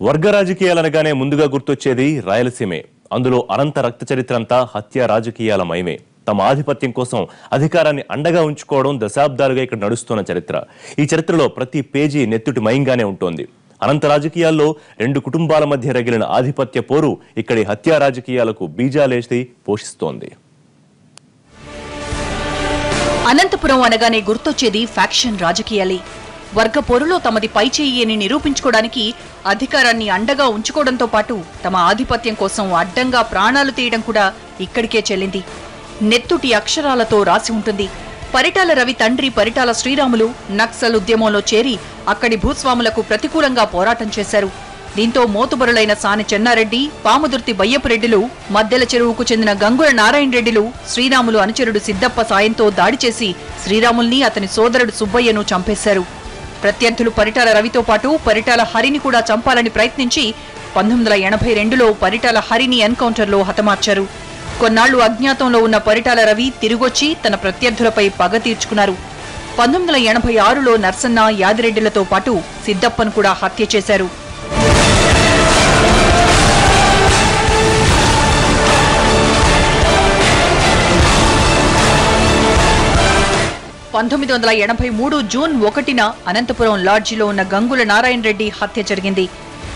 వర్గ రాజకీయాలనగానే ముందుగా గుర్తొచ్చేది రాయలసీమే. అందులో అనంత రక్త చరిత్రంతా హత్య రాజకీయాల మయమే. తమ ఆధిపత్యం కోసం అధికారాన్ని అండగా ఉంచుకోవడం దశాబ్దాలుగా ఇక్కడ నడుస్తున్న చరిత్ర. ఈ చరిత్రలో ప్రతి పేజీ నెత్తుటి మయంగానే ఉంటుంది. అనంత రాజకీయాల్లో రెండు కుటుంబాల మధ్య రగిలిన ఆధిపత్య పోరు ఇక్కడి హత్యా రాజకీయాలకు బీజాలేసి పోషిస్తోంది. అనంతపురం అనగానే గుర్తొచ్చేది ఫ్యాక్షన్ రాజకీయాలే. వర్గ పోరులో తమది పైచేయి అని నిరూపించుకోవడానికి అధికారాన్ని అండగా ఉంచుకోవడంతో పాటు తమ ఆధిపత్యం కోసం అడ్డంగా ప్రాణాలు తీయడం కూడా ఇక్కడికే చెల్లింది. నెత్తుటి అక్షరాలతో రాసి ఉంటుంది. పరిటాల రవి తండ్రి పరిటాల శ్రీరాములు నక్సల్ ఉద్యమంలో చేరి అక్కడి భూస్వాములకు ప్రతికూలంగా పోరాటం చేశారు. దీంతో మోతుబరులైన సాని చెన్నారెడ్డి, పాముదుర్తి బయ్యపురెడ్డిలు, మద్దెల చెరువుకు చెందిన గంగుల నారాయణ రెడ్డిలు శ్రీరాములు అనుచరుడు సిద్దప్ప సాయంతో దాడి చేసి శ్రీరాముల్ని అతని సోదరుడు సుబ్బయ్యను చంపేశారు. ప్రత్యర్థులు పరిటాల రవితో పాటు పరిటాల హరిని కూడా చంపాలని ప్రయత్నించి 1982లో పరిటాల హరిని ఎన్కౌంటర్లో హతమార్చారు. కొన్నాళ్లు అజ్ఞాతంలో ఉన్న పరిటాల రవి తిరిగొచ్చి తన ప్రత్యర్థులపై పగ తీర్చుకున్నారు. 1986లో నర్సన్న, యాదిరెడ్డిలతో పాటు సిద్దప్పను కూడా హత్య చేశారు. 1983 జూన్ 1న అనంతపురం లాడ్జిలో ఉన్న గంగుల నారాయణ రెడ్డి హత్య జరిగింది.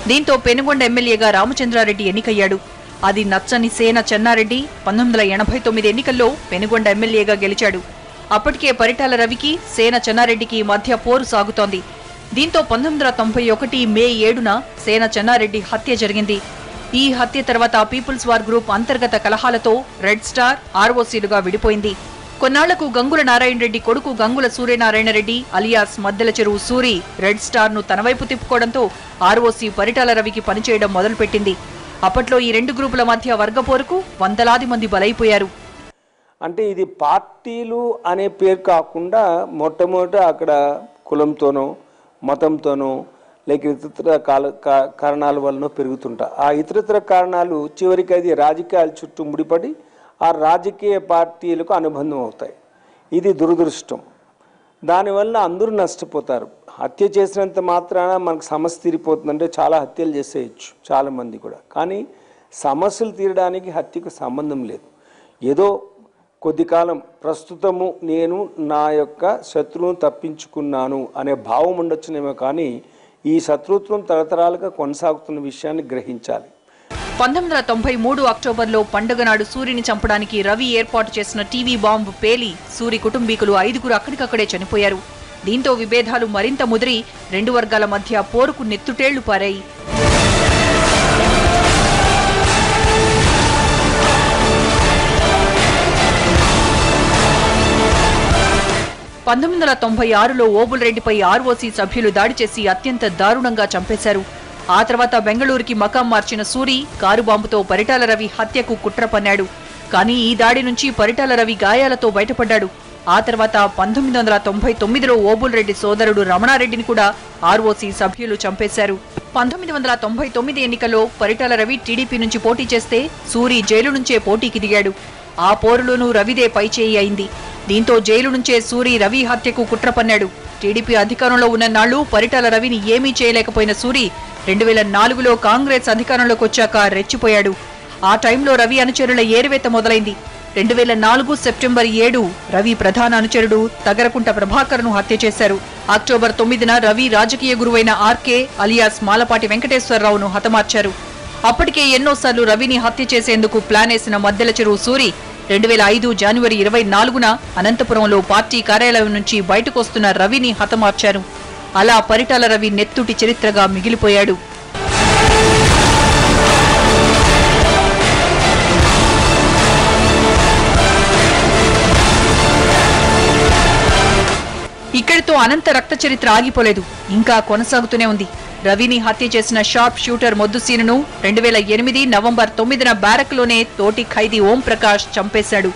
దీంతో పెనుగొండ ఎమ్మెల్యేగా రామచంద్రారెడ్డి ఎన్నికయ్యాడు. అది నచ్చని సేన చెన్నారెడ్డి 1989 ఎన్నికల్లో పెనుగొండ ఎమ్మెల్యేగా గెలిచాడు. అప్పటికే పరిటాల రవికి సేన చెన్నారెడ్డికి మధ్య పోరు సాగుతోంది. దీంతో 1991 మే 7న సేన చెన్నారెడ్డి హత్య జరిగింది. ఈ హత్య తర్వాత పీపుల్స్ వార్ గ్రూప్ అంతర్గత కలహాలతో రెడ్ స్టార్, ఆర్ఓసీలుగా విడిపోయింది. కొన్నాళ్లకు గంగుల నారాయణ రెడ్డి కొడుకు గంగుల సూర్యనారాయణ రెడ్డి అలియాస్ మద్దెల చెరువు సూరి రెడ్ స్టార్ ను తన వైపు తిప్పుకోవడంతో ఆర్ఓసీ పరిటాల రవికి పనిచేయడం మొదలుపెట్టింది. అప్పట్లో ఈ రెండు గ్రూపుల మధ్య వర్గపోరుకు వందలాది మంది బలైపోయారు. అంటే ఇది పార్టీలు అనే పేరు కాకుండా మొట్టమొదట అక్కడ కులంతోనో మతంతోనో లేక ఇతర కారణాల వలన పెరుగుతుంటాయి. ఆ ఇతర కారణాలు చివరికి అది రాజకీయాల చుట్టూ ముడిపడి ఆ రాజకీయ పార్టీలకు అనుబంధం అవుతాయి. ఇది దురదృష్టం. దానివల్ల అందరూ నష్టపోతారు. హత్య చేసినంత మాత్రాన మనకు సమస్య తీరిపోతుందంటే చాలా హత్యలు చేసేయచ్చు చాలామంది కూడా. కానీ సమస్యలు తీరడానికి హత్యకు సంబంధం లేదు. ఏదో కొద్ది కాలం ప్రస్తుతము నేను నా యొక్క శత్రువును తప్పించుకున్నాను అనే భావం ఉండొచ్చునేమో, కానీ ఈ శత్రుత్వం తరతరాలుగా కొనసాగుతున్న విషయాన్ని గ్రహించాలి. 1993 అక్టోబర్లో పండుగ నాడు సూరిని చంపడానికి రవి ఏర్పాటు చేసిన టీవీ బాంబు పేలి సూరి కుటుంబీకులు 5 అక్కడికక్కడే చనిపోయారు. దీంతో విభేదాలు మరింత ముదిరి రెండు వర్గాల మధ్య పోరుకు నెత్తుటేళ్లు పారాయి. 1996లో ఓబుల్రెడ్డిపై ఆర్ఓసీ సభ్యులు దాడి చేసి అత్యంత దారుణంగా చంపేశారు. ఆ తర్వాత బెంగళూరుకి మకాం మార్చిన సూరి కారు బాంబుతో పరిటాల రవి హత్యకు కుట్ర పన్నాడు. కానీ ఈ దాడి నుంచి పరిటాల రవి గాయాలతో బయటపడ్డాడు. ఆ తర్వాత 1999లో ఓబుల్రెడ్డి సోదరుడు రమణారెడ్డిని కూడా ఆర్ఓసీ సభ్యులు చంపేశారు. 1999 ఎన్నికల్లో పరిటాల రవి టీడీపీ నుంచి పోటీ చేస్తే సూరి జైలు నుంచే పోటీకి దిగాడు. ఆ పోరులోనూ రవిదే పైచేయి అయింది. దీంతో జైలు నుంచే సూరి రవి హత్యకు కుట్ర పన్నాడు. టీడీపీ అధికారంలో ఉన్న నాళ్లు పరిటాల రవిని ఏమీ చేయలేకపోయిన సూరి 2004లో కాంగ్రెస్ అధికారంలోకి వచ్చాక రెచ్చిపోయాడు. ఆ టైంలో రవి అనుచరుల ఏరివేత మొదలైంది. 2004 సెప్టెంబర్ 7 రవి ప్రధాన అనుచరుడు తగరకుంట ప్రభాకర్ను హత్య చేశారు. అక్టోబర్ 9న రవి రాజకీయ గురువైన ఆర్కే అలియాస్ మాలపాటి వెంకటేశ్వరరావును హతమార్చారు. అప్పటికే ఎన్నోసార్లు రవిని హత్య చేసేందుకు ప్లాన్ వేసిన మద్దెల చెరువు సూరి 2005 జనవరి 24న అనంతపురంలో పార్టీ కార్యాలయం నుంచి బయటకొస్తున్న రవిని హతమార్చారు. అలా పరిటాల రవి నెత్తుటి చరిత్రగా మిగిలిపోయాడు. ఇక్కడితో అనంత రక్త చరిత్ర ఆగిపోలేదు, ఇంకా కొనసాగుతూనే ఉంది. రవిని హత్య చేసిన షార్ప్ షూటర్ మొద్దుసీనును 2008 నవంబర్ 9న బ్యారక్లోనే తోటి ఖైదీ ఓం ప్రకాష్ చంపేశాడు.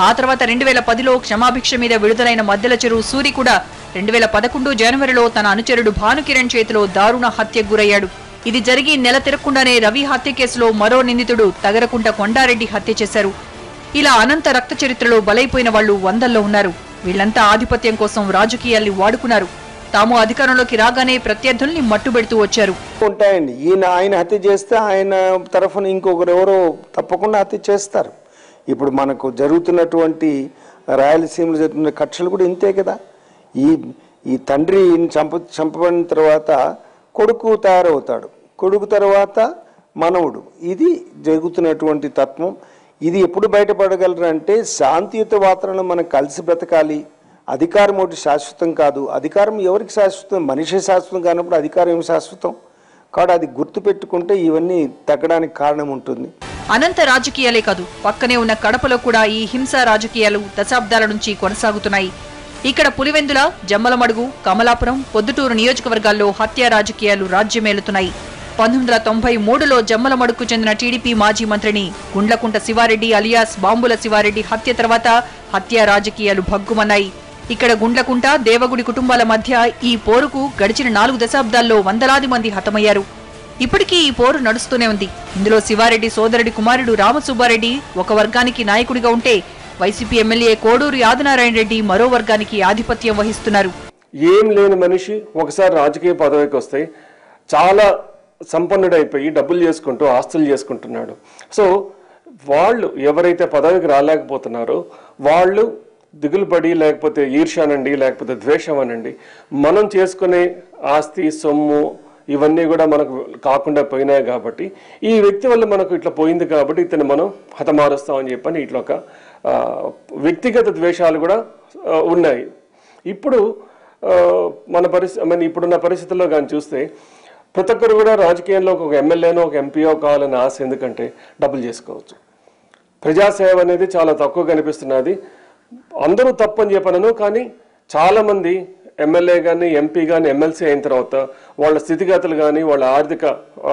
ఆ తర్వాత 2010లో క్షమాభిక్ష మీద విడుదలైన మద్దెల చెరువు సూరి కూడా 2011 జనవరిలో తన అనుచరుడు భానుకిరణ్ చేతిలో దారుణ హత్యకు గురయ్యాడు. ఇది జరిగి నెల తిరగకుండానే రవి హత్య కేసులో మరో నిందితుడు తగరకుంట కొండారెడ్డి హత్య చేశారు. ఇలా అనంత రక్త చరిత్రలో బలైపోయిన వాళ్లు వందల్లో ఉన్నారు. వీళ్లంతా ఆధిపత్యం కోసం రాజకీయాల్ని వాడుకున్నారు. తాము అధికారంలోకి రాగానే ప్రత్యర్థుల్ని మట్టుబెడుతూ వచ్చారు. ఉంటాయండి. ఆయన హత్య చేస్తే ఆయన తరఫున ఇంకొకరు ఎవరో తప్పకుండా హత్య చేస్తారు. ఇప్పుడు మనకు జరుగుతున్నటువంటి రాయలసీమలో జరుగుతున్న కక్షలు కూడా ఇంతే కదా. ఈ తండ్రి చంపబడిన తర్వాత కొడుకు తయారవుతాడు, కొడుకు తర్వాత మనవుడు. ఇది జరుగుతున్నటువంటి తత్వం. ఇది ఎప్పుడు బయటపడగలరు అంటే శాంతియుత వాతావరణం మనం కలిసి బ్రతకాలి. అధికారం ఒకటి శాశ్వతం కాదు. అధికారం ఎవరికి శాశ్వతం? మనిషి శాశ్వతం కానప్పుడు అధికారం ఏమి శాశ్వతం? కాబట్టి అది గుర్తుపెట్టుకుంటే ఇవన్నీ తగ్గడానికి కారణం ఉంటుంది. అనంత రాజకీయాలే కాదు, పక్కనే ఉన్న కడపలో కూడా ఈ హింసా రాజకీయాలు దశాబ్దాల నుంచి కొనసాగుతున్నాయి. ఇక్కడ పులివెందుల, జమ్మలమడుగు, కమలాపురం, పొద్దుటూరు నియోజకవర్గాల్లో హత్యా రాజకీయాలు రాజ్యమేలుతున్నాయి. 1993లో జమ్మలమడుగుకు చెందిన టీడీపీ మాజీ మంత్రిని గుండ్లకుంట శివారెడ్డి అలియాస్ బాంబుల శివారెడ్డి హత్య తర్వాత హత్యా రాజకీయాలు భగ్గుమన్నాయి. ఇక్కడ గుండ్లకుంట, దేవగుడి కుటుంబాల మధ్య ఈ పోరుకు గడిచిన 4 దశాబ్దాల్లో వందలాది మంది హతమయ్యారు. ఇప్పటికీ ఈ పోరు నడుస్తూనే ఉంది. ఇందులో శివారెడ్డి సోదరుడి కుమారుడు రామసుబ్బారెడ్డి ఒక వర్గానికి నాయకుడిగా ఉంటే, వైసీపీ ఎమ్మెల్యే కోడూరు ఆదినారాయణ రెడ్డి మరో వర్గానికి ఆధిపత్యం వహిస్తున్నారు. ఏం లేని మనిషి ఒకసారి రాజకీయ పదవికి వస్తే చాలా సంపన్నుడైపోయి డబ్బులు చేసుకుంటూ ఆస్తులు చేసుకుంటున్నాడు. సో వాళ్ళు ఎవరైతే పదవికి రాలేకపోతున్నారో వాళ్ళు దిగులు పడి, లేకపోతే ఈర్ష్యానండి, లేకపోతే ద్వేషం అనండి, మనం చేసుకునే ఆస్తి సొమ్ము ఇవన్నీ కూడా మనకు కాకుండా పోయినాయి. కాబట్టి ఈ వ్యక్తి వల్ల మనకు ఇట్లా పోయింది కాబట్టి ఇతను మనం హతమారుస్తామని చెప్పని ఇట్లా ఒక వ్యక్తిగత ద్వేషాలు కూడా ఉన్నాయి. ఇప్పుడు ఇప్పుడున్న పరిస్థితుల్లో కానీ చూస్తే ప్రతి ఒక్కరు కూడా రాజకీయంలో ఒక ఎమ్మెల్యేనో ఒక ఎంపీఓ కావాలని ఆశ. ఎందుకంటే డబ్బులు చేసుకోవచ్చు. ప్రజాసేవ అనేది చాలా తక్కువ కనిపిస్తున్నది. అందరూ తప్పని చెప్పనను, కానీ చాలామంది ఎమ్మెల్యే కానీ ఎంపీ కానీ ఎమ్మెల్సీ అయిన తర్వాత వాళ్ళ స్థితిగతులు కానీ వాళ్ళ ఆర్థిక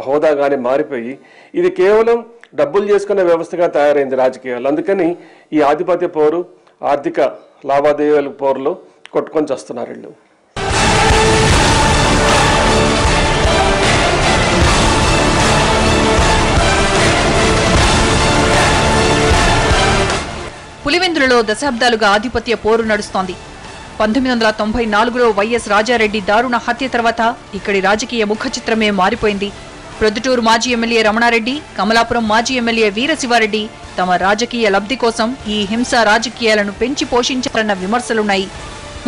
హోదా కానీ మారిపోయి ఇది కేవలం డబ్బులు చేసుకునే వ్యవస్థగా తయారైంది రాజకీయాలు. అందుకని ఈ ఆధిపత్య పోరు, ఆర్థిక లావాదేవీల పోరులో కొట్టుకొని వస్తున్నారు వీళ్ళు. పులివెందులలో దశాబ్దాలుగా ఆధిపత్య పోరు నడుస్తోంది. 1994లో వైఎస్ రాజారెడ్డి దారుణ హత్య తర్వాత ఇక్కడి రాజకీయ ముఖ చిత్రమే మారిపోయింది. ప్రొద్దుటూరు మాజీ ఎమ్మెల్యే రమణారెడ్డి, కమలాపురం మాజీ ఎమ్మెల్యే వీరశివారెడ్డి తమ రాజకీయ లబ్ధి కోసం ఈ హింసా రాజకీయాలను పెంచి పోషించారన్న విమర్శలున్నాయి.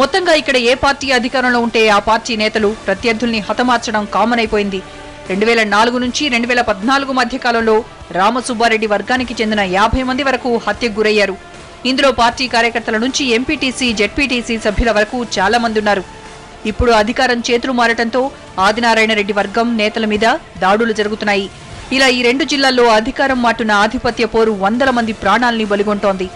మొత్తంగా ఇక్కడ ఏ పార్టీ అధికారంలో ఉంటే ఆ పార్టీ నేతలు ప్రత్యర్థుల్ని హతమార్చడం కామన్ అయిపోయింది. 2004 నుంచి 2014 మధ్య కాలంలో రామసుబ్బారెడ్డి వర్గానికి చెందిన 50 మంది వరకు హత్యకు గురయ్యారు. ఇందులో పార్టీ కార్యకర్తల నుంచి ఎంపీటీసీ, జెడ్పీటీసీ సభ్యుల వరకు చాలా మంది ఉన్నారు. ఇప్పుడు అధికారం చేతులు మారటంతో ఆదినారాయణ రెడ్డి వర్గం నేతల మీద దాడులు జరుగుతున్నాయి. ఇలా ఈ 2 జిల్లాల్లో అధికారం మాటున ఆధిపత్య పోరు వందల మంది ప్రాణాల్ని బలిగొంటోంది.